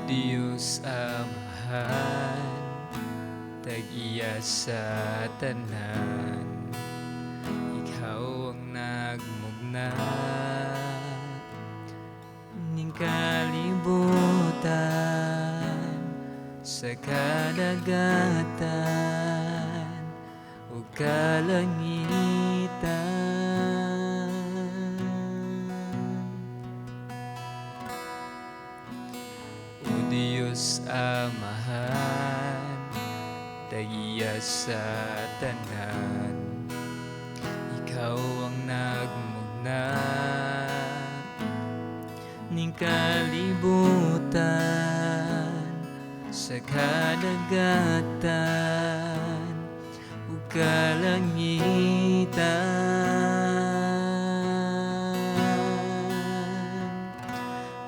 Diyos Amahan, tag-iya sa tanan, Ikaw ang nagmugna ning kalibutan sa kadagatan ug kalangitan. O Diyos Amahan, tag-iya sa tanan, Ikaw ang nagmugna ning kalibutan sa kadagatan ug kalangitan.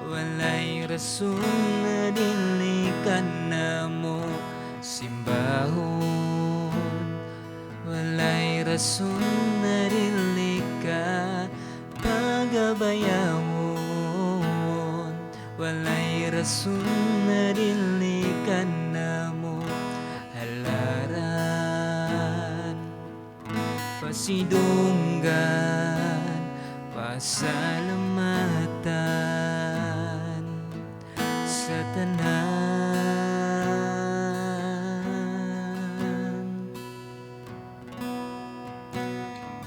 Walay rason na dili ka namo simbahon, walay rason na dili ka pagabayawon, walay rason na dili ka namo halaran. Pasidunggan, pasalamatan sa tanan.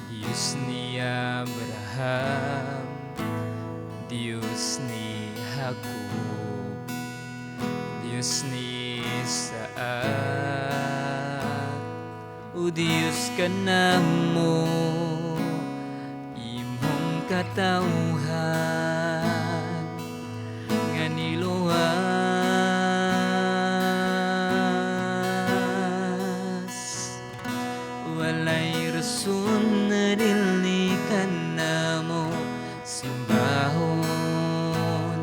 Diyos ni Abraham, Diyos ni Jacob, Diyos ni Isaac, o Diyos ka namo, imong katawhan nga niluwas. Walay rason na dili ka namo simbahon,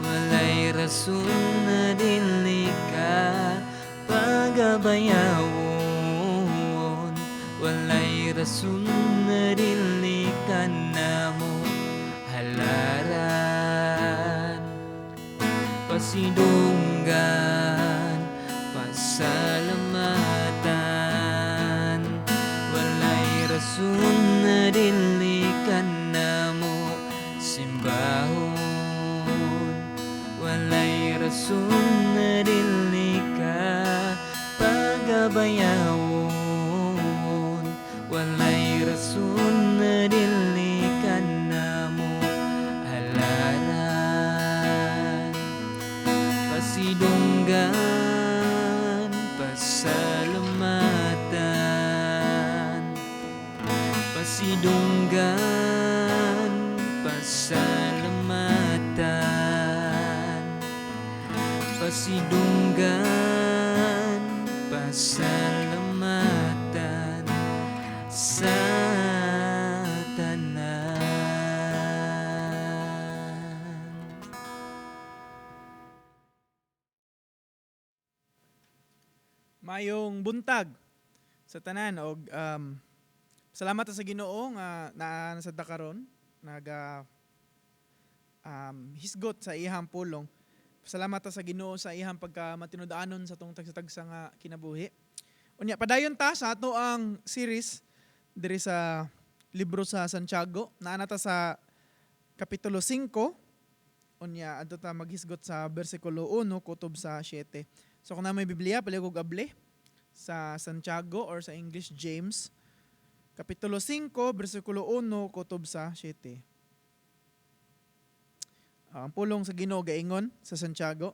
walay rason na dili ka pagabayawon, walay rason na dili ka namo halaran. Pasidunggan, pasalamatan, walay rason na dili ka namo simbahon, walay rason na dili ka pagabayawon, walay rason na dili ka namo halaran. Pasidunggan, pasalamatan, pasidunggan, pasalamatan, pasidunggan, pasalamatan sa tanan. Mayong buntag sa tanan og salamat sa Ginoo nga naa sa dakaron naga hisgot sa iyang pulong. Salamat sa Ginoo sa iyang pagka matinud-anon sa tong tagsa-tagsa nga kinabuhi. Unya padayon ta sa ato ang series diri sa libro sa Santiago. Naa na ta sa kapitulo 5. Unya adto ta maghisgot sa bersikulo 1 kutob sa 7. So kung na may Biblia, paligog able sa Santiago or sa English James, kapitulo 5, bersikulo 1, kutob sa 7. Ang pulong sa Ginoo gaingon sa Santiago,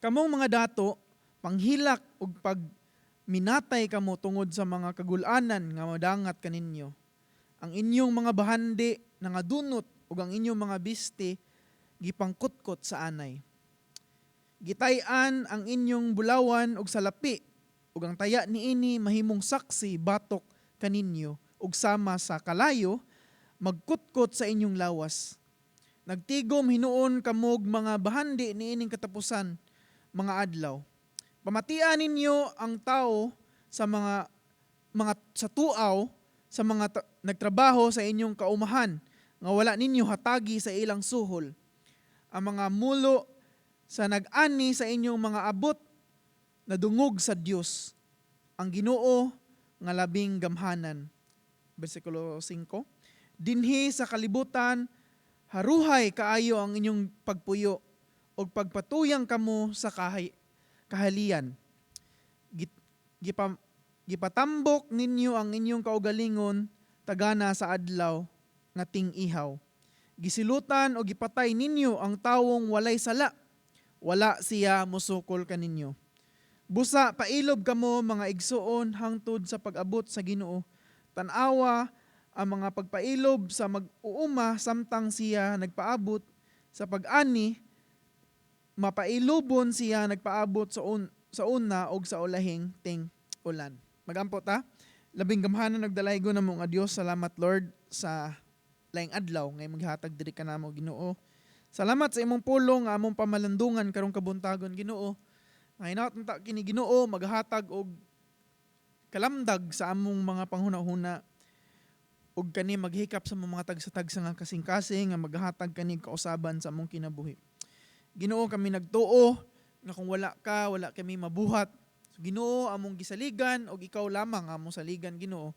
kamong mga dato, panghilak ug pagminatay kamo tungod sa mga kagulanan nga madangat kaninyo. Ang inyong mga bahandi nangadunot ug ang inyong mga biste gipangkutkot sa anay. Gitay-an ang inyong bulawan og salapi, ug ang taya niini mahimong saksi batok kaninyo, ug sama sa kalayo magkutkot sa inyong lawas. Nagtigom hinuon kamog mga bahandi niining katapusan, mga adlaw. Pamatian ninyo ang tao sa mga sa tuaw, sa mga nagtrabaho sa inyong kaumahan, nga wala ninyo hatagi sa ilang suhol. Ang mga mulo sa nag-ani sa inyong mga abot na dungog sa Dios, ang Ginoo nga labing gamhanan. Versikulo 5. Dinhi sa kalibutan, haruhay kaayo ang inyong pagpuyo o pagpatuyang kamo sa kahalian. Gipatambok ninyo ang inyong kaugalingon tagana sa adlaw nga ting-ihaw. Gisilutan o gipatay ninyo ang tawong walay sala, wala siya musukol kaninyo. Busa pailob kamo mga igsuon hangtod sa pag-abot sa Ginoo. Tanawa ang mga pagpailob sa mag-uuma samtang siya nagpaabot sa pag-ani, mapailobon siya nagpaabot sa una og sa ulahing ting ulan. Magampo ta. Labing gamhanan nagdalaygo na mong Dios. Salamat Lord sa laing adlaw ngay maghatag diri ka namo Ginoo. Salamat sa imong pulong nga among pamalandungan karong kabuntagon Ginoo. Ngay natunta kini Ginoo maghatag og kalamdag sa among mga panghuna-huna ug kani maghikap sa mga tagsa-tagsa nga kasing-kasing nga maghatag kani kausaban sa among kinabuhi. Ginoo, kami nagtuo nga kung wala ka, wala kami mabuhat. So, Ginoo, among gisaligan o ikaw lamang among saligan Ginoo.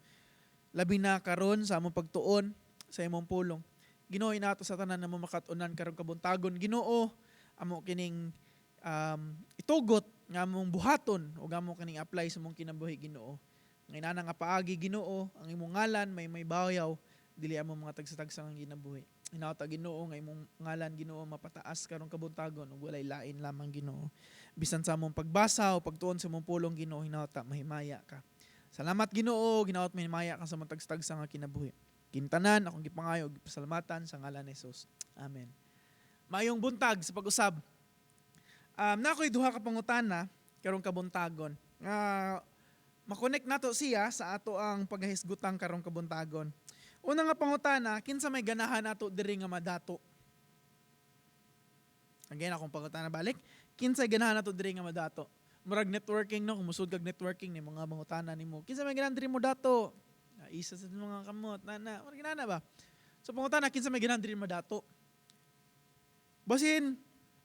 Labi na karon sa among pagtuon sa imong pulong. Ginoo, inato sa tanan na makatunan karong kabuntagon. Ginoo, amo kining itugot nga among buhaton o amo kining apply sa among kinabuhi Ginoo. Ngay nana nga paagi Ginoo, ang imong ngalan may bayaw dili among mga tagsa-tagsa nga kinabuhi. Hinauta Ginoo nga imong ngalan Ginoo mapataas karong kabuntagon ug walay lain lamang Ginoo. Bisan sa among pagbasa o pagtuon sa imong pulong Ginoo hinauta mahimaya ka. Salamat Ginoo, ginaot mahimaya ka sa matagsa-tagsa nga kinabuhi. Kintanan akong gipangayo ug pasalamatan sa ngalan ni Jesus. Amen. Mayong buntag sa pag-usab. Nakoy duha ka pangutana karong kabuntagon. Makonect nato siya sa ato ang paghisgutang karong kabuntagon. Una nga pangutana, kinsa may ganahan nato diri nga madato? Again, akong pangutana balik. Kinsa ganahan nato diri nga madato? Murag networking no, kumusud kag networking ni mga pangutana nimo. Kinsa may ganahan diri mo dato? Isa sa mga kamot, nana. Murag ginana ba? So pangutana, kinsa may ganahan diri madato? Basin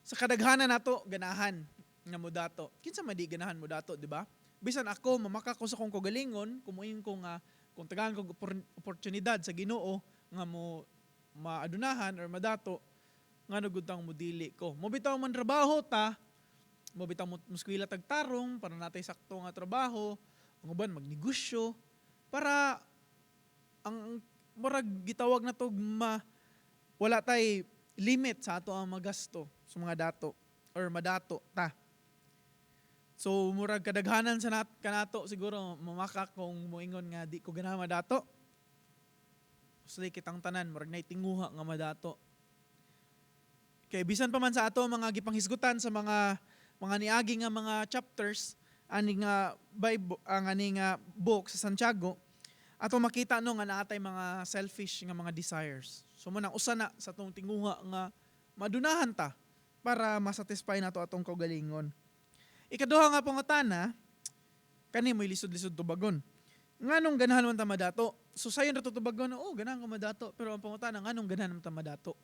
sa kadaghanan nato ganahan nga mo dato. Kinsa may di ganahan mo dato, di ba? Bisan ako mamaka ko sa kong kagalingon, kumuing ko nga kung tagahan kong oportunidad sa Ginoo nga mo maadunahan or madato nga nagutang mo dili ko. Mo bitaw man trabaho ta, mo bitaw mo muskwila tagtarong para natay sakto nga trabaho, ang uban magnegosyo para ang murag gitawag na to wala tay limit sa ato ang magasto sa mga dato or madato ta. So murag kadaghanan sa kanato siguro mamaka kung moingon nga di ko ganahan madato. Usay kitang tanan murag nay tinguha nga madato. Kay bisan pa man sa ato mga gipanghisgutan sa mga niagi nga mga chapters ani nga Bible ang ani nga book sa Santiago, ato makita no nga naatay mga selfish nga mga desires. So mo nang usa na sa tong tinguha nga madunahan ta para masatisfy nato atong kaugalingon. Ikaduha nga pangutana, kani mo'y lisod-lisod tubagon. Nganong ganahan man ta madato? So sayon ra tubagon, ganahan ka madato. Pero ang pangutana, nganong ganahan man ta madato?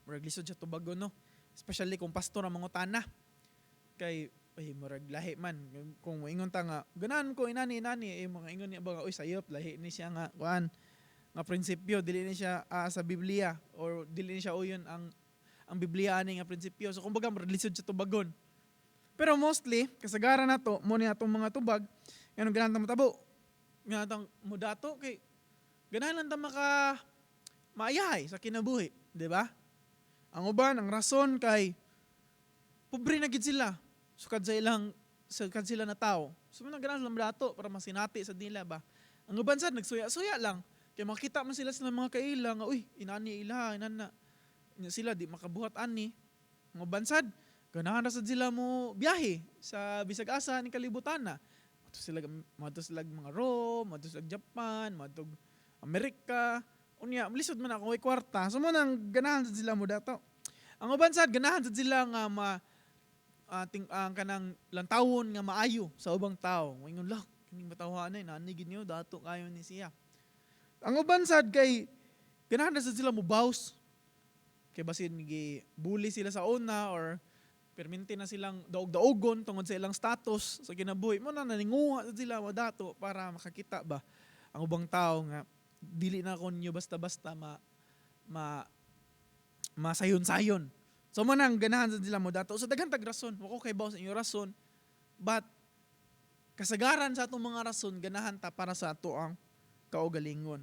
Murag lisod siya tubagon, no? Especially kung pastor ang mangutana. Kay, murag lahi man. Kung moingon ta nga, ganahan ko inani, mga ingon niya ba nga, sayop, lahi ni siya nga, kuan, nga prinsipyo, dili ni siya sa Biblia, or dili ni siya uyon ang Biblia ani nga prinsipyo. So kumbaga, murag lisod siya tubagon. Pero mostly, kasagaran na to, muna na itong mga tubag, ganun ganahan ta matabo. Ganahan ta mudato, kay ganahan lang ta maayahay sa kinabuhi. Di ba? Ang uban, ang rason kay, pobre na gid sila. Sukad sila na tao. So, ganahan lang madato para masinati sa nila ba? Ang uban sad, nagsuya-suya lang. Kaya makita man sila sa mga kailang, inani ila, inana. Sila di makabuhat ani. Ang uban sad, ganahan na sila mo biyahe sa bisag asa ni kalibutan na. Madto sila mga Rome, madto sila Japan, madto Amerika. Unya, malisod man ako kay kwarta. So mo nang ganahan sila mo dato. Ang uban sad ganahan sila nga ang kanang lantawon nga maayo sa ubang tao. Moingon lang, kining matawhan ay nanigid niyo dato kayo ni siya. Ang uban sad kay ganahan sila mo baws. kay basin bully sila sa una or perminti na silang daog-daogon tungod sa ilang status sa kinabuhi mo na naninguha sila dato para makakita ba ang ubang tao nga dili na konyo basta-basta masayon-sayon. So mo nang ganahan sa sila mo dato. So daghan tag rason, wako kay bawo sa inyo rason. But kasagaran sa atong mga rason ganahan ta para sa ato ang kaugalingon.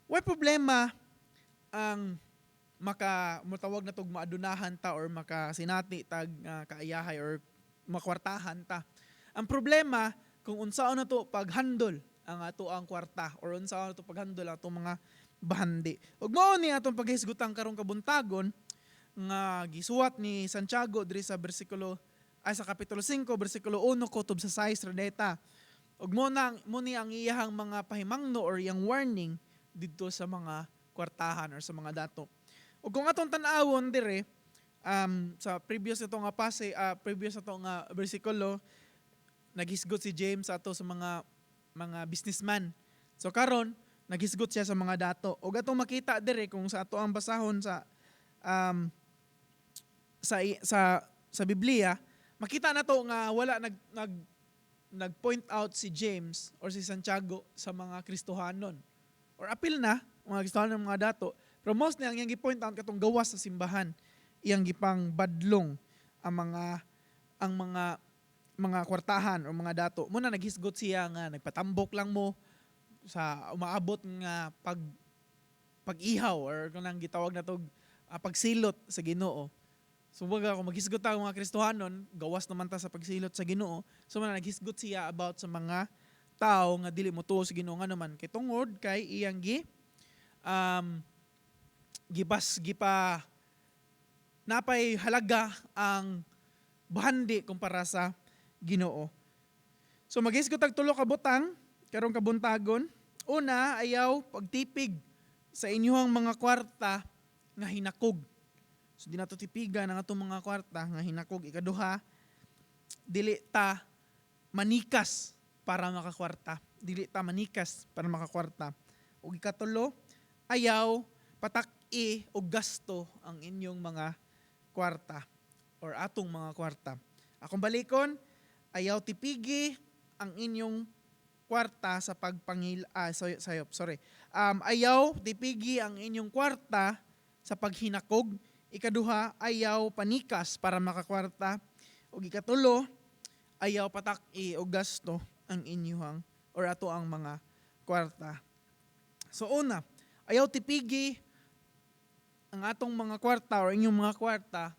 Way problema ang motawag na tog maadunahan ta or makasinati tag kaayahay or makwartahan ta. Ang problema kung unsaon na to paghandol ang ato ang kwarta or unsaon na to paghandol ang atong mga bahandi. Ug mao ni atong paghisgutan karong kabuntagon nga gisuwat ni Santiago diri sa sa kapitulo 5 bersikulo 1 kutob sa 6 redeta. Ug mo ni ang iyahang mga pahimangno or yang warning didto sa mga kwartahan or sa mga dato. Ug kung atong tan-awon dire sa previous ito nga bersikulo naghisgot si James ato sa mga businessman. So karon naghisgot siya sa mga dato. Ug atong makita dire kung sa ato ang basahon sa Biblia, makita na to nga wala nag-point out si James or si Santiago sa mga Kristohanon. Or apil na mga Kristohanon mga dato. Pero mostly ang iyang gi-point out katong gawas sa simbahan, iyang gipang badlong ang mga kwartahan o mga dato. Muna naghisgot siya nga nagpatambok lang mo sa umaabot nga pag-ihaw or kanang gitawag na tog pagsilot sa Ginoo. So baga kung maghisgot ta mga Kristohanon, gawas naman ta sa pagsilot sa Ginoo. So man naghisgot siya about sa mga tao nga dili mo tuo sa Ginoo nga naman kay tungod kay iyang napay halaga ang bahandi kumpara sa Ginoo. So maghisgot tag tulo ka butang karong kabuntagon. Una, ayaw pagtipig sa inyong mga kwarta nga hinakog. So di nato tipigan ang atong mga kwarta nga hinakog. Ikaduha, dili ta manikas para makakwarta. Dili ta manikas para makakwarta. Ug ikatulo, ayaw patak-i o gasto ang inyong mga kwarta or atong mga kwarta. Akong balikon, ayaw tipigi ang inyong kwarta sa ayaw tipigi ang inyong kwarta sa paghinakog. Ikaduha, ayaw panikas para makakwarta. Ug ikatulo, ayaw patak-i o gasto ang inyong or ato ang mga kwarta. So una, ayaw tipigi ang atong mga kwarta or inyong mga kwarta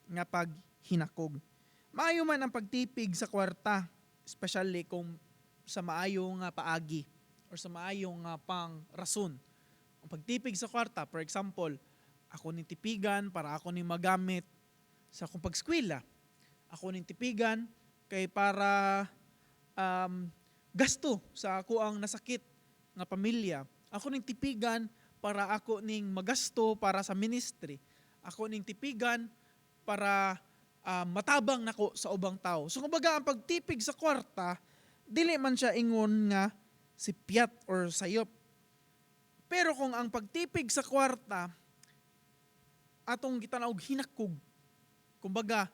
nga paghinakog. Maayo man ang pagtipig sa kwarta, especially kung sa maayo nga paagi or sa maayo nga pang rason. Ang pagtipig sa kwarta, for example, ako ning tipigan para ako ning magamit sa akong pagskwela. Ako ning tipigan kay para gasto sa ako ang nasakit nga pamilya. Ako ning tipigan para ako ning magasto para sa ministry. Ako ning tipigan para matabang nako sa ubang tao. So kumbaga ang pagtipig sa kwarta, dili man siya ingon nga sipiat or sayop. Pero kung ang pagtipig sa kwarta atong gitanaw hinakog, kumbaga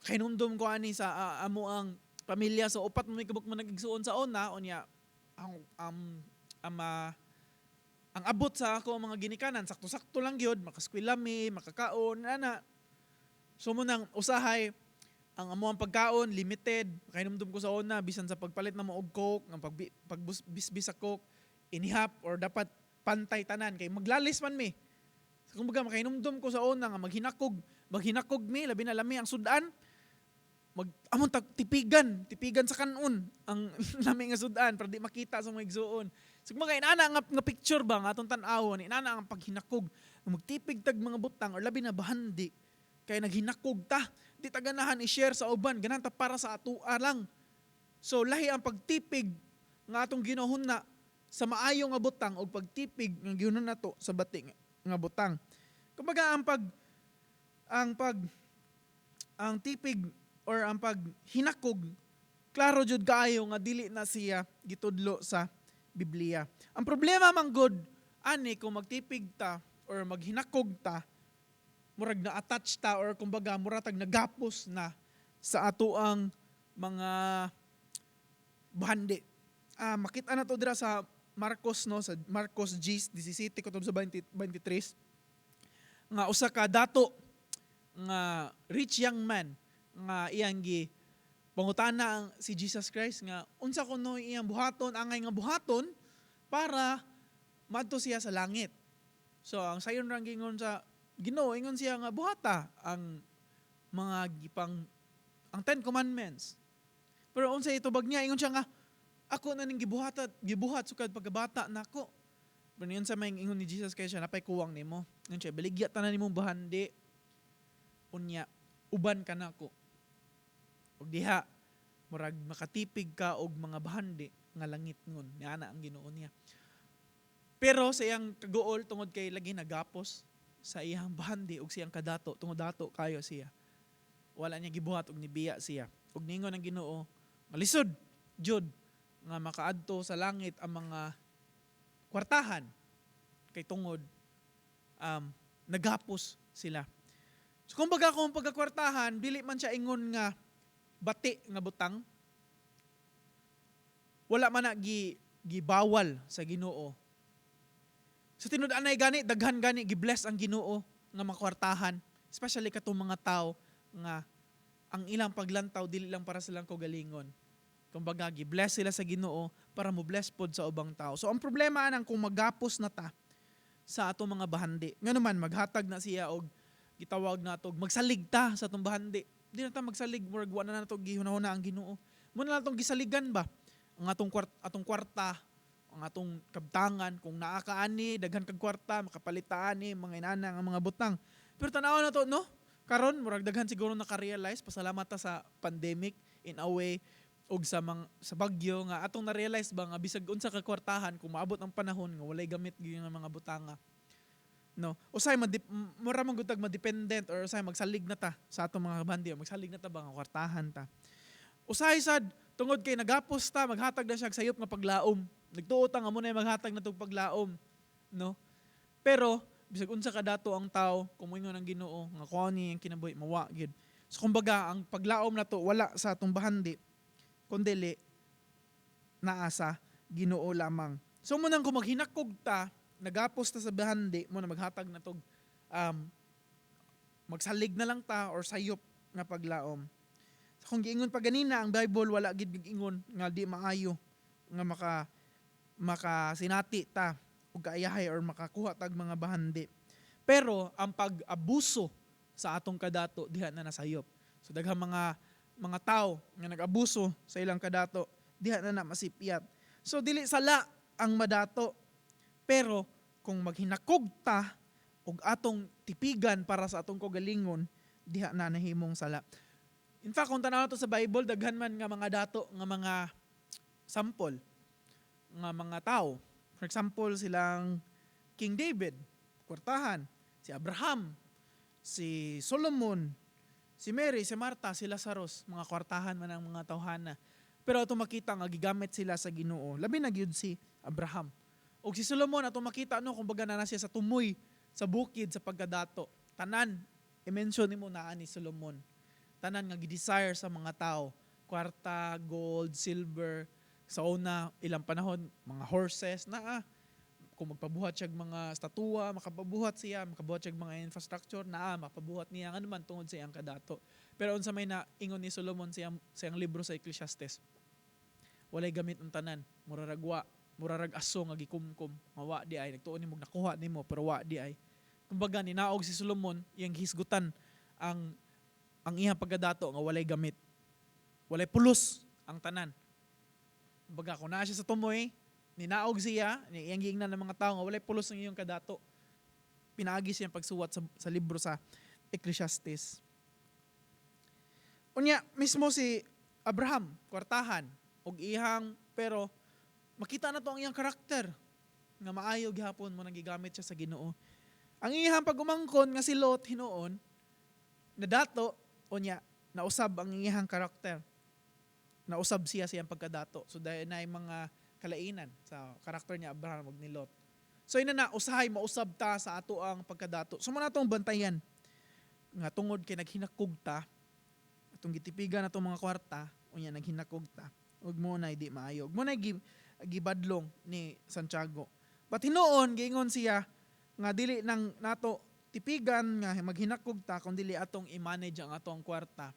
kinumdum ko ani sa amo ang pamilya so upat mo may kabuk man nagigsuon sa una unya ang abot sa ako mga ginikanan sakto-sakto lang gyud makaskwela mi makakaon ana. So mo nang usahay ang amo ang pagkaon limited kinumdum ko sa una bisan sa pagpalit na mo og coke ang pagbisbis sa coke inihap or dapat pantay tanan kay maglalis man mi. So, kumbaga makainumdum ko sa una nga maghinakog mi labi na lami ang sudan amon tipigan sa kanon ang lami nga sudan para di makita sa mga igsuon. So mga inana nga picture ba nga atong tan-awon inana ang paghinakog magtipig tag mga butang or labi na bahandi kay naghinakog ta di ta ganahan i-share sa uban ganahan ta para sa atoa lang. So lahi ang pagtipig nga atong ginahon na sa maayo nga butang o pagtipig nga gihunon nato sa bati nga butang. Kumbaga ang tipig or ang paghinakog klaro jud kaayo nga dili na siya gitudlo sa Biblia. Ang problema man gud ani kung magtipig ta or or maghinakog ta, murag na attach ta or kumbaga muratag nagapos na sa atoang mga bahandi. Makita na to dira sa Marcos, no, sa Marcos G17 kutub sa 23 nga usa ka dato nga rich young man nga iyang gi pangutana ang si Jesus Christ nga unsa kuno iyang buhaton, angay nga buhaton para madto siya sa langit. So ang sayon rang gingon sa Ginoo, ingon siya nga buhata ang mga ang 10 commandments. Pero unsa itubag niya, ingon siya nga ako na ning gibuhat sukad pagkabata nako. Pero yun sa may ingon ni Jesus kay siya napay kuwang nimo. Ingon siya baligya tanan nimong bahandi. Unya uban ka nako. Og diha murag makatipig ka og mga bahandi nga langit ngon. Niya ana ang Ginoo niya. Pero sa iyang kagool tungod kay lagi nagapos sa iyang bahandi og siyang kadato tungod dato kayo siya. Wala niya gibuhat og nibiya siya. Og ningon ang Ginoo, malisod jud nga makaadto sa langit ang mga kwartahan kay tungod nagapos sila. So kumbaga kung pagkakwartahan, dili man siya ingon nga bati nga butang. Wala man na gibawal sa Ginoo. Sa tinud-anay gani, daghan gani, gibless ang Ginoo nga makwartahan. Especially katong mga tao nga ang ilang paglantaw, dili lang para silang kaugalingon. Kumbaga, gibless sila sa Ginoo para mo bless pod sa ubang tao. So ang problema anang kung magapos na ta sa atong mga bahandi. Nga naman, maghatag na siya og gitawag na to, magsalig ta sa atong bahandi. Di na ta magsalig, murag wa na to gihunahuna ang Ginoo. Muna na itong gisaligan ba? Ang atong kwarta, ang atong kabtangan, kung naakaani, daghan kag kwarta, makapalitaan mga inana ang mga butang. Pero tanaw na to, no? Karon murag daghan siguro naka-realize, pasalamat ta sa pandemic in a way, og sa bagyo nga atong na-realize ba nga bisag unsa ka kwartahan kung maabot ang panahon nga walay gamit gyud nga mga butanga. No, usay mura man gud tag ma-dependent or usay magsalig na ta sa atong mga bandi, magsalig na ta ba nga kwartahan ta. Usay sad tungod kay nagapos ta, maghatag na siya og sayop nga paglaom. Nagtuo ta nga muna maghatag na tog paglaom, no? Pero bisag unsa ka dato ang tao, kung moingon ang Ginoo nga kuha ni ang kinabuhi mawa gyud. So kumbaga ang paglaom na to wala sa atong bahandi, kundi naa sa Ginoo lamang. So munang kung maghinakog ta, nagapos ta sa bahandi, mo na maghatag na tog magsalig na lang ta or sayop nga paglaom. So kung giingon pa ganina ang Bible wala gid giingon nga di maayo nga makasinati ta og kaayahay or makakuha tag mga bahandi. Pero ang pag-abuso sa atong kadato diha na nasayop. So daghang mga tao nga nag-abuso sa ilang kadato diha na masipyat. So dili sala ang madato. Pero kung maghinakog ta og atong tipigan para sa atong kaugalingon, diha na nahimong sala. In fact, kung tanaw to sa Bible, daghan man nga mga dato nga mga sample nga mga tao. For example, silang King David, kwartahan, si Abraham, si Solomon, si Mary, si Martha, si Lazarus, mga kwartahan man ang mga tawhana. Pero ato makita nga gigamit sila sa Ginoo. Labi na gyud si Abraham. O si Solomon ato makita kumbaga na siya sa tumoy, sa bukid, sa pagkadato. Tanan, i-mention nimo naa ni Solomon. Tanan nga gi-desire sa mga tao, kwarta, gold, silver, sa una ilang panahon mga horses na kung magpabuhat siya mga statua, makapabuhat siya, makabuhat siya mga infrastructure na makapabuhat niya nga naman tungod sa iyang kadato. Pero unsa may na ingon ni Solomon sa iyang libro sa Ecclesiastes, walay gamit ang tanan, murarag aso nga gikumkum, mawa di ay nagtuon nimo nakuha nimo pero wa di ay. Kumbaga ninaog si Solomon iyang hisgutan ang iyang pagkadato nga walay gamit. Walay pulos ang tanan. Kumbaga kung naa siya sa tumoy, ninaog siya, iyang giingnan ng mga tao nga walay pulos ng iyong kadato. Pinaagi siya pagsuwat sa libro sa Ecclesiastes. Unya mismo si Abraham, kwartahan, og ihang pero makita na to ang iyang karakter nga maayo gihapon mo nang gigamit siya sa Ginoo. Ang iyang pagumangkon nga si Lot hinuon nadato unya nausab ang iyang karakter. Nausab siya siyang pagkadato. So dahil na mga kalainan sa karakter niya Abraham ug ni Lot. So ina na usahay mausab ta sa ato ang pagkadato. So man atong bantayan nga tungod kay naghinakog ta atong gitipigan atong mga kwarta unya naghinakog ta. Ug mo na di maayo. Ug mo na gibadlong ni Santiago. But hinuon giingon siya nga dili nang nato tipigan nga maghinakog ta kun dili atong i-manage ang atong kwarta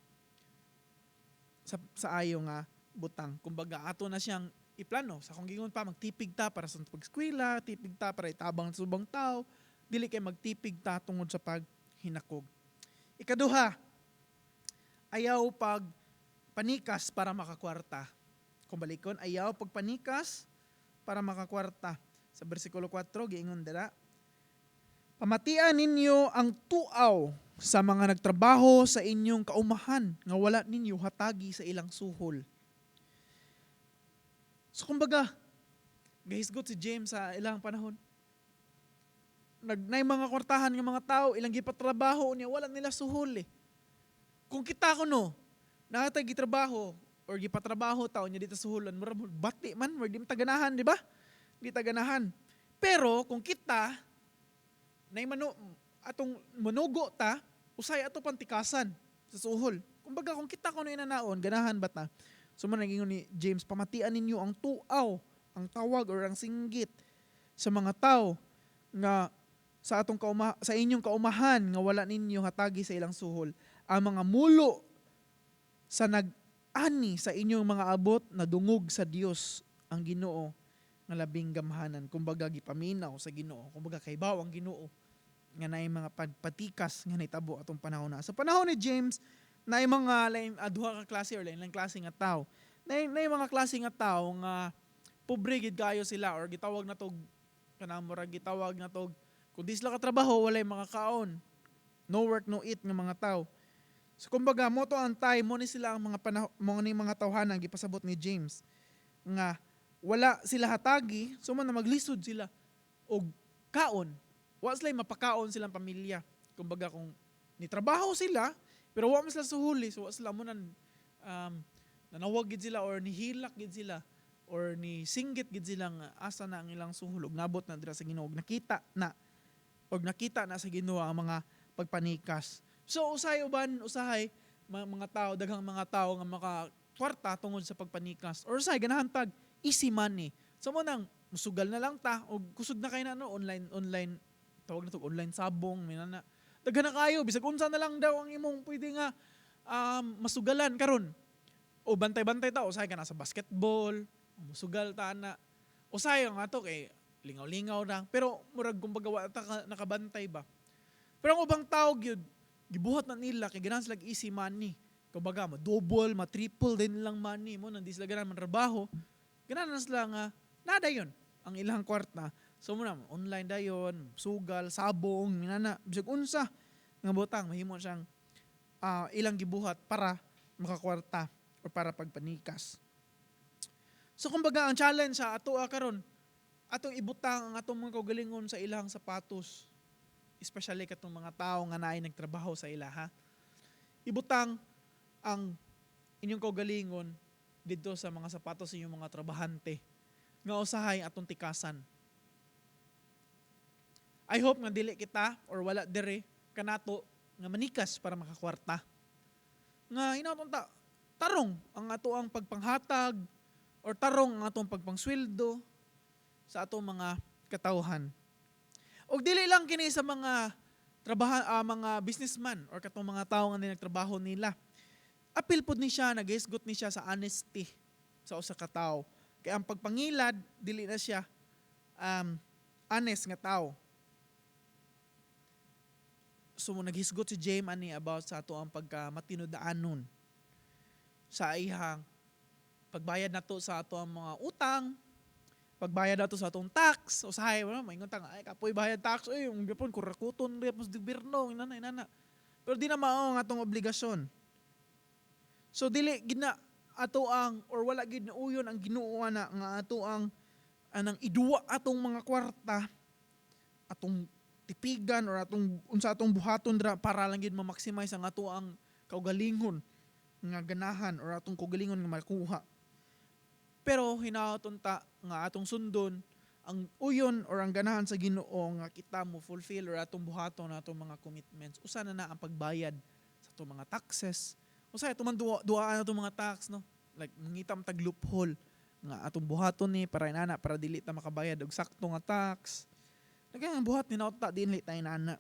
sa ayo nga butang. Kumbaga ato na siyang iplano sa kung gingon pa magtipig ta para sa pag-eskwela, tipig ta para itabang sa subang tao, dili kay magtipig ta tungod sa paghinakog. Ikaduha, ayaw pag panikas para makakwarta. Kung balikon, ayaw pag panikas para makakwarta. Sa bersikulo 4 giingon dira, pamatian ninyo ang tuaw sa mga nagtrabaho sa inyong kaumahan nga wala ninyo hatagi sa ilang suhol. So kumbaga, gahisgot si James sa ilang panahon. Nagnay mga kwartahan ng mga tao, ilang gipatrabaho niya, wala nila suhol eh. Kung kita ko no, nakatay gitrabaho or gipatrabaho tao niya dito suhulan, bati man, or di mataganahan, di ba? Di taganahan. Pero kung kita, na atong manugo ta, usay ato pantikasan sa suhol. Kumbaga kung kita ko no inanaon, ganahan ba ta? So man naging ni James, pamatian ninyo ang tuaw, ang tawag or ang singgit sa mga tao nga sa atong sa inyong kaumahan nga wala ninyo hatagi sa ilang suhol. Ang mga mulo sa nag-ani sa inyong mga abot na dungog sa Dios ang Ginoo nga labing gamhanan. Kumbaga gipaminaw sa Ginoo. Kumbaga kaybaw ang Ginoo nga naay mga patikas nga nitabo atong panahon na. Sa panahon ni James, naay mga duha ka klase or lain klase nga tao. Naay mga klase nga tao nga pobre gid kayo sila or gitawag na tog kanang murag gitawag na tog kung di sila katrabaho walay mga kaon. No work no eat nga mga tao. So kumbaga mo to ang time mo ni sila ang mga mo ni mga tawhanan gipasabot ni James nga wala sila hatagi so man na maglisod sila og kaon. Wa sila mapakaon silang pamilya. Kumbaga kung nitrabaho sila pero wa man sila suhuli so wa sila mo nan nanawag gid sila or nihilak gid sila or ni singgit gid sila nga asa na ang ilang suhulog nabot na dira sa Ginoo nakita na sa Ginoo ang mga pagpanikas. So usahay mga tao daghang mga tao nga makakwarta tungod sa pagpanikas or usahay ganahan tag easy money. So mo nang musugal na lang ta og kusog na kay na no online tawag na to online sabong minana. Daghan na kayo bisag unsa na lang daw ang imong pwede nga masugalan karon. O bantay-bantay ta usahay ka na sa basketball, musugal ta na. Usahay nga to kay lingaw-lingaw na pero murag kumbaga wa ta nakabantay ba. Pero ang ubang tao gyud gibuhat na nila kay ganahan sila easy money. Kumbaga ma-double, ma-triple din nilang money mo nang di sila ganahan man trabaho. Ganahan sila nga nada yon ang ilang kwarta. So muna online dayon, sugal, sabong, minana, bisag unsa nga butang mahimo siyang ilang gibuhat para makakwarta o para pagpanikas. So kumbaga ang challenge sa ato karon atong ibutang ang atong mga kaugalingon sa ilang sapatos. Especially katong mga tao nga naay nagtrabaho sa ilaha. Ibutang ang inyong kaugalingon dito sa mga sapatos sa inyong mga trabahante nga usahay atong tikasan. I hope nga dili kita or wala dire kanato nga manikas para makakwarta. Nga inaton ta tarong ang ato ang pagpanghatag or tarong ang atong pagpangsweldo sa atong mga katawhan. Og dili lang kini sa mga mga businessman or katong mga tawo nga nagtrabaho nila. Apil pud ni siya, naghisgot ni siya sa honesty sa usa ka tawo. Kaya ang pagpangilad dili na siya honest nga tawo. So naghisgot si James ani about sa ato ang pagkamatinudaanon sa ihang pagbayad nato sa ato ang mga utang, pagbayad nato sa atong tax, usahay mo maingon ta ay kapoy bayad tax yung gapon kurakuton repos di gobyerno inana. Pero di na mao ang atong obligasyon. So dili gina ato ang or wala gid uyon ang Ginoo na nga ato ang anang iduwa atong mga kwarta atong tipigan or atong unsa atong buhaton dra para lang gid ma-maximize ang ato ang kaugalingon nga ganahan or atong kaugalingon nga makuha. Pero hinaton ta nga atong sundon ang uyon or ang ganahan sa Ginoo nga kita mo fulfill or atong buhaton na atong mga commitments, usa na ang pagbayad sa atong mga taxes. Usa ito man duaan atong mga tax, no? Like mangitam tag loophole nga atong buhaton ni para inana para dili ta makabayad og sakto nga tax. Nagayang buhat ni nauta dinli tayo nana.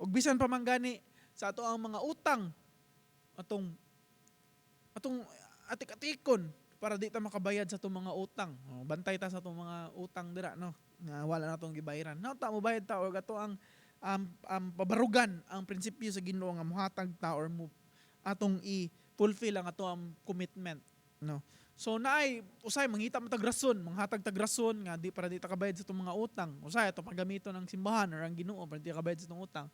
Og bisan pa man gani sa ato ang mga utang atong atik-atikon para di ta makabayad sa itong mga utang. Bantay ta sa itong mga utang dira, no? Nga wala na itong gibayaran. Nauta mo bayad ta or ato ang pabarugan ang prinsipyo sa Ginoo nga muhatag ta or atong i-fulfill ang ato ang commitment, no? So naay usay mangita tag rason, manghatag tag rason nga di para di ta kabayad sa itong mga utang. Usay ato paggamiton ng simbahan or ang Ginoo para di ta kabayad sa itong utang.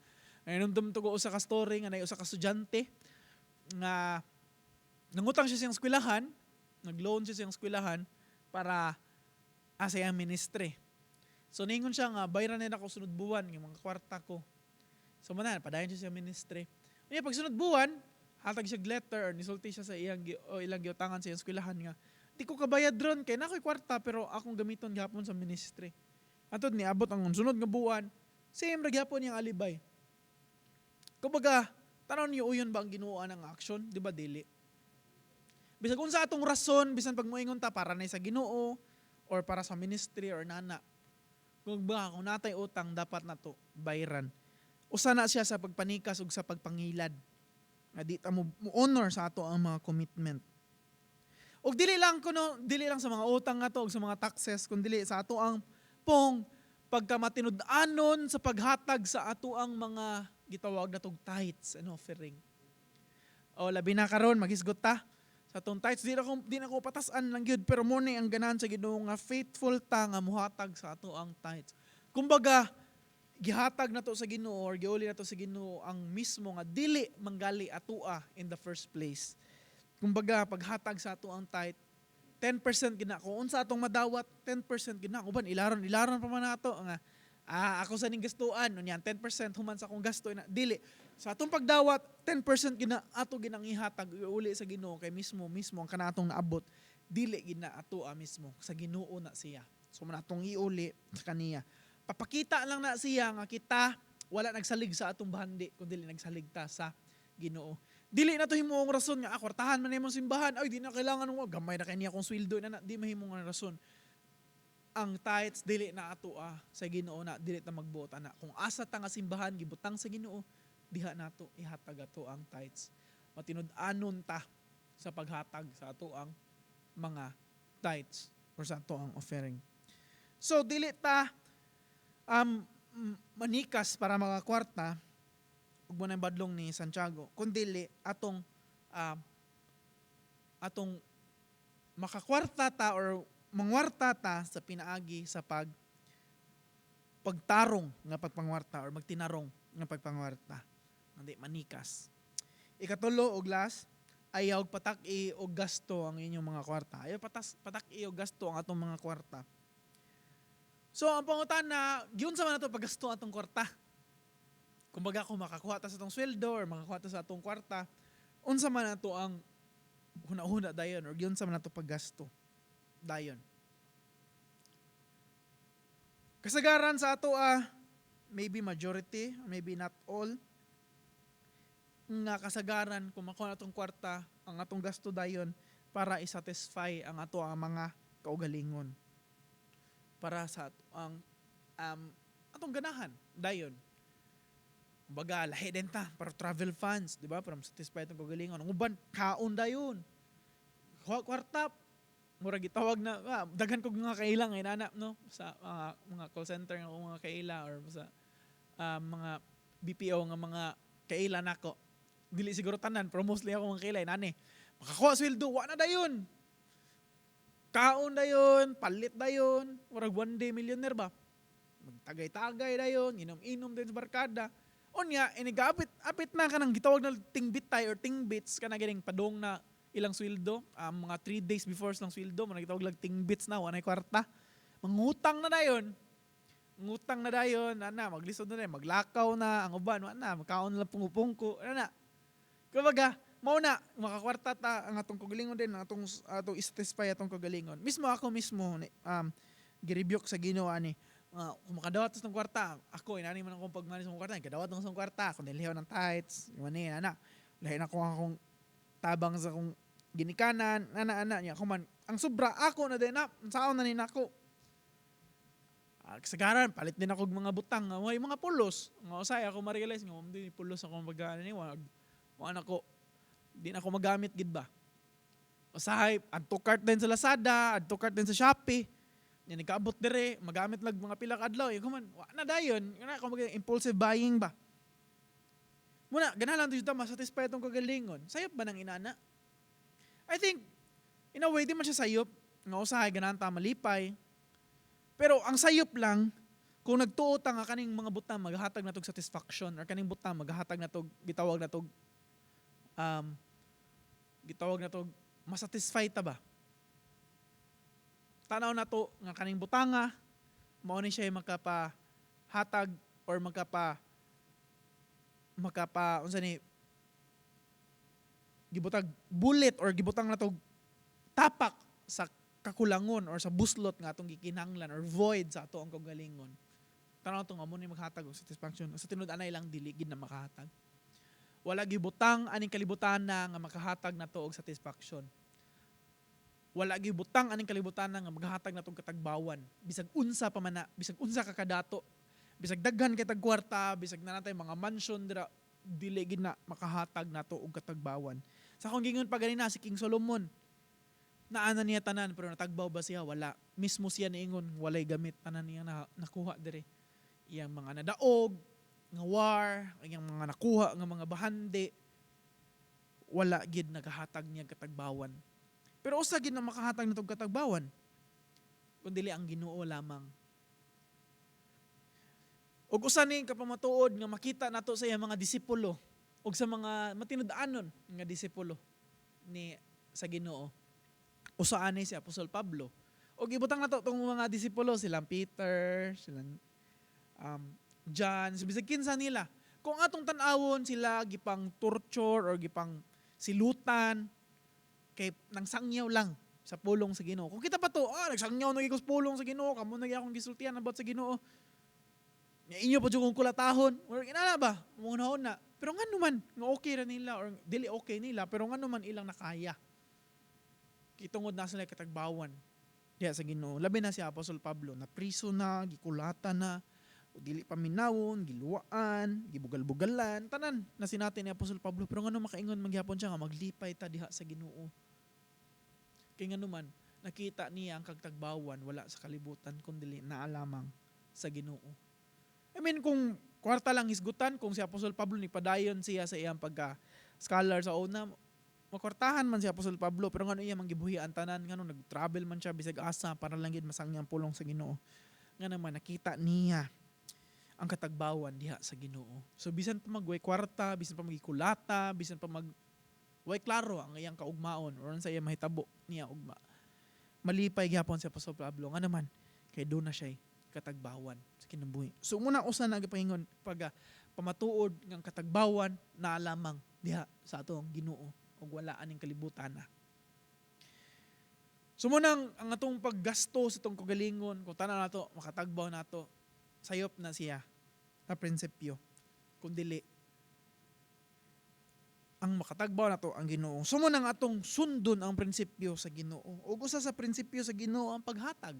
Nanumdum to ko usa ka story nga nay usa ka estudyante nga nangutang siya sa eskwelahan, nag-loan siya sa eskwelahan para sa iyang ministry. So ningon siya nga bayran na ako sunod buwan ng mga kwarta ko. So manan padayon siya sa ministry. Unya pag sunod buwan, hatag siya letter or nisulti siya sa ilang giutangan sa iyang eskwelahan nga di ko kabayad ron kay nakoy kwarta pero akong gamiton gihapon sa ministry. Atod ni abot ang sunod nga buwan, same ra gyapon yang alibay. Kumbaga, tanaw niyo uyon ba ang Ginoo ng action, di ba dili? Bisag kung sa atong rason, bisan pag moingon ta para na sa Ginoo or para sa ministry or nana. Kung natay utang dapat nato bayaran. Usa na siya sa pagpanikas ug sa pagpangilad. Nga di ta mo honor sa ato ang mga commitment. Ug dili lang sa mga utang nga to ug sa mga taxes kundi sa ato ang pagkamatinud-anon sa paghatag sa ato ang mga gitawag na tong tithes and offering. O labi na karon maghisgot ta sa tong tithes, di na ko patasan lang gyud pero mo ni ang ganahan sa Ginoo nga faithful ta nga muhatag sa ato ang tithes. Kumbaga gihatag nato sa Ginoo or giuli nato sa Ginoo ang mismo nga dili manggali atoa in the first place. Kumbaga paghatag sa ato ang tithe 10% gina kung unsa atong madawat 10% gina uban ilaron pa man nato nga ako sa ning gastuan unya 10% human sa akong gasto na dili sa atong pagdawat 10% gina ato ginang ihatag uli sa Ginoo kay mismo ang kanatong naabot dili gina ato mismo sa Ginoo na siya so man atong iuli sa kaniya papakita lang na siya nga kita wala nagsalig sa atong bahandi kundi nagsalig ta sa Ginoo. Dili na to himong rason nga kwartahan man imong simbahan ay di na kailangan mo gamay na kay niya kung sweldo na di mahimong nga rason. Ang tithes dili na ato sa Ginoo na dili ta magbuot ana kung asa ta nga simbahan gibutang sa Ginoo diha nato ihatag ato ang tithes. Matinud-anon ta sa paghatag sa ato ang mga tithes or sa ato ang offering. So dili ta manikas para mga kwarta ug mo na badlong ni Santiago kundi atong makakwarta ta or mangwarta ta sa pinaagi sa pagtarong nga pagpangwarta or magtinarong nga pagpangwarta hindi manikas. Ikatulo og last ayaw patak-i og gasto ang inyong mga kwarta. Ayaw patak-i og gasto ang atong mga kwarta. So ang pangutana giun sa man nato paggasto atong kwarta. Kumbaga kung makakuha ta sa atong sweldo or makakuha ta sa atong kwarta, unsa man nato ang huna-huna dayon or giun sa man nato paggasto dayon. Kasagaran sa ato maybe majority, maybe not all, nga kasagaran kung makuha natong kwarta, ang atong gasto dayon para i-satisfy ang ato ang mga kaugalingon. Para sa ang atong ganahan dayon. Baga lahi din ta para travel funds, di ba? Para satisfy itong kagalingon. Ang uban, kaon dayon. Kwarta, mura gitawag na, daghan kog mga kaila nga inana, no? Sa mga call center nga mga kaila or sa mga BPO nga mga kaila nako. Dili siguro tanan, pero mostly ako mga kaila, inani. Makakuha sweldo, wa na dayon. Kaon dayon, palit dayon, murag one day millionaire ba? Magtagay-tagay dayon, inom-inom din sa barkada. Onya, apit na ka nang gitawag na tingbitay or tingbits ka na ganing padong na ilang sweldo. Mga 3 days before lang sweldo, mga gitawag lang tingbits na, wanay kwarta. Mangutang na dayon. Ngutang na dayon, maglisod na dayon, maglakaw na, ang uban, magkaon na lang pungupungko, Kumbaga, mauna, makakwarta ta ang atong kagalingon din, ang atong satisfy atong kagalingon. Mismo ako girebuke sa Ginoo ani. Kung makadawat sa kwarta, ako inani man akong pagmanis sa kwarta, kadawat ng kwarta, kung nilihaw ng tithes, mani ana. Lahi na ko akong tabang sa kong ginikanan, ana niya ako man. Ang sobra ako na din na, saon na ni nako. Kasagaran, palit din ako mga butang, may mga pulos. Nga usay ako ma-realize nga hindi pulos ako magana ni wag. Wala ko di na ako magamit gid ba. Usahay, add to cart din sa Lazada, add to cart din sa Shopee. Yan nikaabot dire, magamit lag mga pila ka adlaw. Ko man, wa na dayon, kana ako mag impulsive buying ba. Muna, ganahan lang to ma-satisfy itong kagalingon. Sayop ba ng inana? I think, in a way, di man siya sayop. Nga usahay, ganahan ta malipay. Pero ang sayop lang, kung nagtuot nga kaning mga butang, maghahatag na tog satisfaction, or kaning butang, maghahatag na tog, gitawag na tog, masatisfy ta ba? Tanaw na to, nga kaning butanga, mao ni siya magkapahatag, or unsa ni, gibutag bullet, or gibutang na tog tapak sa kakulangon or sa buslot nga atong gikinahanglan or void sa ato ang kagalingon. Tanaw to nga mo ni maghatag og satisfaction. Sa tinud anay lang dili gid na makahatag. Wala gibutang aning kalibutan na nga makahatag na to og satisfaction. Wala gibutang aning kalibutan na nga maghatag na tong katagbawan. Bisag unsa pa man na, bisag unsa ka kadato, bisag daghan kay tag kwarta, bisag na natay mga mansion dira, dili gid na makahatag na to og katagbawan. Sa akong gingon pa ganina si King Solomon, naana niya tanan pero natagbaw ba siya? Wala. Mismo siya niingon walay gamit tanan niya nakuha dire. Iyang mga nadaog, nga war, iyang mga nakuha nga mga bahandi, wala gid nagahatag niya katagbawan. Pero usa gid na makahatag nitong katagbawan, kundi ang Ginoo lamang. Ug usa ni kapamatuod nga makita nato sa iyang mga disipulo ug sa mga matinud-anon nga disipulo ni sa Ginoo. Usaan ni si Apostol Pablo. O gibutang na to itong mga disipulo, silang Peter, silang John, bisag kinsa nila. Kung atong tanawon sila gipang torture or gipang silutan, kay nang sangyaw lang sa pulong sa Ginoo. Kung kita pa to, nagsangyaw na gikos pulong sa Ginoo, kamo na akong gisultihan about sa Ginoo. Inyo pa kung kulatahon, or inana ba, munahon na. Pero nga naman, nga okay ra nila, or dili okay nila, pero nga naman ilang nakaya. Kitungod na sila katagbawan diya sa Ginoo. Labi na si Apostol Pablo, na priso na, gikulata na, o dili paminawon, giluwaan, gibugal-bugalan, tanan na sinati ni Apostol Pablo. Pero nga makaingon maghapon siya nga maglipay ta diha sa Ginoo. Kaya nga naman, nakita niya ang kagtagbawan wala sa kalibutan kundi naalamang sa Ginoo. I mean, kung kwarta lang hisgutan, kung si Apostol Pablo ni padayon siya sa iyang pagka-scholar sa una, makwartahan man si Apostol Pablo, pero ngano iya manggibuhian tanan, ngano nag-travel man siya bisag asa para lang gid masangyang pulong sa Ginoo. Nga naman nakita niya ang katagbawan diha sa Ginoo. So bisan pa magway kwarta, bisan pa magikulata, bisan pa way klaro ang iyang kaugmaon or sa iya mahitabo niya ugma. Malipay gyapon si Apostol Pablo nga naman kay do na siya katagbawan sa kinabuhi. So muna usa na gipaingon pag pamatuod ng katagbawan na lamang diha sa atong Ginoo ug wala aning kalibutan na. So munang ang atong paggasto sa itong kagalingon, kung tanan nato, makatagbaw nato, sayop na siya na prinsipyo. Kung dili, ang makatagbaw nato ang Ginoo. So munang atong sundon ang prinsipyo sa Ginoo. Ug usa sa prinsipyo sa Ginoo ang paghatag,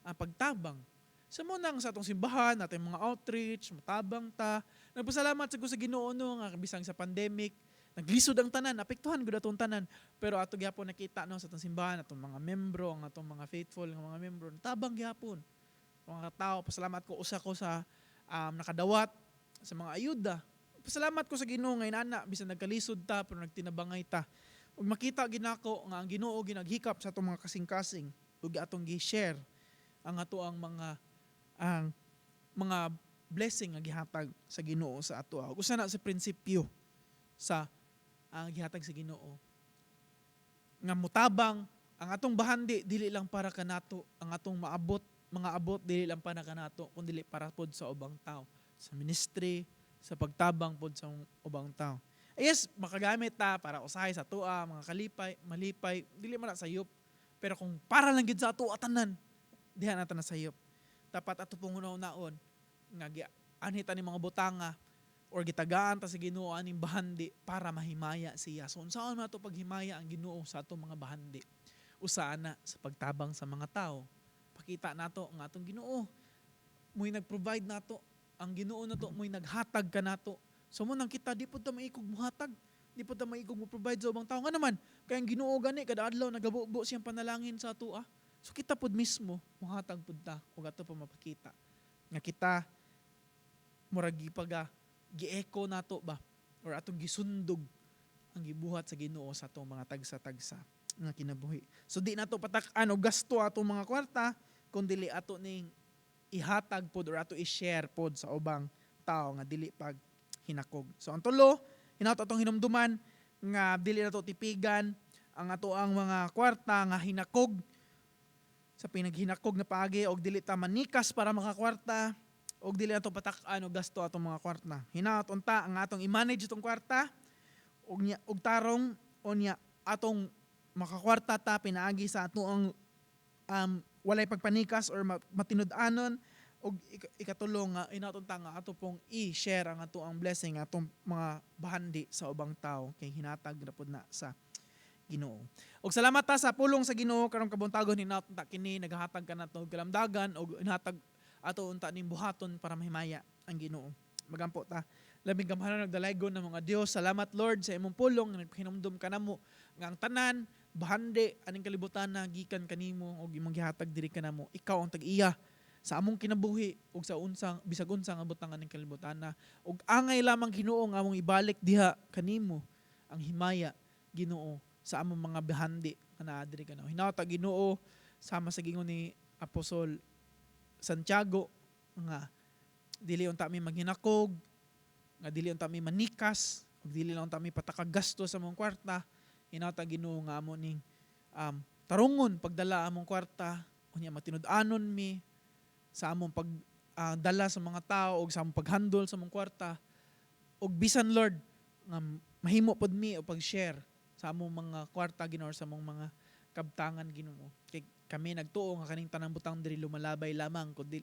ang pagtabang. So munang sa atong simbahan, natin mga outreach, matabang ta. Nagpasalamat sa Ginoo no, nga bisang sa pandemic, naglisod ang tanan, apektuhan gud atong tanan. Pero ato gyapon nakita no sa atong simbahan, atong mga membro, ang atong mga faithful nga mga membro, tabang gyapon. Mga tao, pasalamat ko usa ko sa nakadawat sa mga ayuda. Pasalamat ko sa Ginoo nga inana bisan nagkalisod ta pero nagtinabangay ta. Ug makita ginako nga ang Ginoo ginaghikap sa atong mga kasing-kasing ug atong gi-share ang ato ang mga blessing nga gihatag sa Ginoo sa ato. Ug usa na sa prinsipyo sa ang gihatag sa Ginoo nga mutabang ang atong bahandi dili lang para kanato, ang atong mga abot dili lang para kanato kundi para pod sa ubang tao, sa ministry, sa pagtabang pod sa ubang tao. Yes, makagamit ta para usahay sa tua, mga kalipay, malipay, dili man na sayop. Pero kung para lang gid sa ato atanan, diha nato nasayop. Dapat ato pong unaon nga anhita ni mga butanga or gitagaan ta sa Ginoo aning bahandi para mahimaya siya. So unsaon man ato paghimaya ang Ginoo sa atong mga bahandi? Usa na sa pagtabang sa mga tao. Pakita nato nga atong Ginoo mo'y nag-provide nato, ang Ginoo nato mo'y naghatag ka nato. So mo nang kita di pud ta maikog muhatag, di pud ta maikog mo provide sa ubang tao nga naman. Kaya ang Ginoo gani kada adlaw nagabubo siyang panalangin sa ato. So kita pud mismo muhatag pud ta ug ato pa mapakita nga kita murag gi-echo nato ba or atong gisundog ang gibuhat sa Ginoo sa atong mga tagsa-tagsa nga kinabuhi. So di nato patak-an og gasto atong mga kwarta kundi ato ning ihatag pod or ato i-share pod sa ubang tao nga dili pag hinakog. So ang tulo, hinaut atong hinumduman nga dili nato tipigan ang ato ang mga kwarta nga hinakog sa pinaghinakog na paagi og dili ta manikas para makakwarta og dili nato patak-an og gasto atong mga kwarta. Hinaut unta ang atong i-manage itong kwarta og tarong unya atong makakwarta ta pinaagi sa ato ang walay pagpanikas or matinud-anon og ikatulong nga hinaut unta nga ato pong i-share ang ato ang blessing atong mga bahandi sa ubang tao kay hinatag na pud na sa Ginoo. Og salamat ta sa pulong sa Ginoo karong kabuntagon hinaut unta kini naghatag ka nato og kalamdagan og hinatag ato unta ning buhaton para mahimaya ang Ginoo. Magampo ta. Labing gamhanan og dalaygon ng mga Dios. Salamat Lord sa imong pulong nga nagpahinumdum kanamo nga ang tanan bahandi aning kalibutan na gikan kanimo og imong gihatag diri kanamo. Ikaw ang tag-iya sa among kinabuhi ug sa unsang bisag unsang abutang aning kalibutan na ug angay lamang Ginoo nga among ibalik diha kanimo ang himaya Ginoo sa among mga bahandi nga naa diri kanamo. Hinawta Ginoo sama sa gingon ni Apostol Santiago nga dili unta mi maghinakog, nga dili unta mi manikas, ug dili lang unta mi patakagastos sa among kwarta. Hinawta Ginoo nga amo ning tarungon pagdala among kwarta, unya matinud-anon mi sa among pagdala sa mga tao ug sa among paghandle sa among kwarta. Ug bisan Lord nga mahimo pod mi o pag-share sa among mga kwarta Ginoo sa among mga kabtangan Ginoo. Kay kami nagtuo nga kaning tanang butang diri lumalabay lamang kundi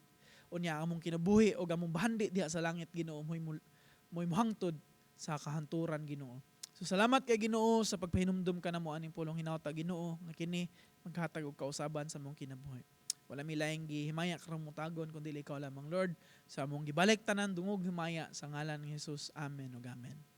unya among kinabuhi o among bahandi diha sa langit Ginoo mo'y mohangtod sa kahanturan Ginoo. So salamat kay Ginoo sa pagpahinumdum ka namo aning pulong hinawta Ginoo nga kini maghatag og kausaban sa among kinabuhi. Wala mi laing gihimaya karong mutagon kundi ikaw lamang Lord sa among gibalik tanan dungog himaya sa ngalan ni Jesus. Amen ug amen.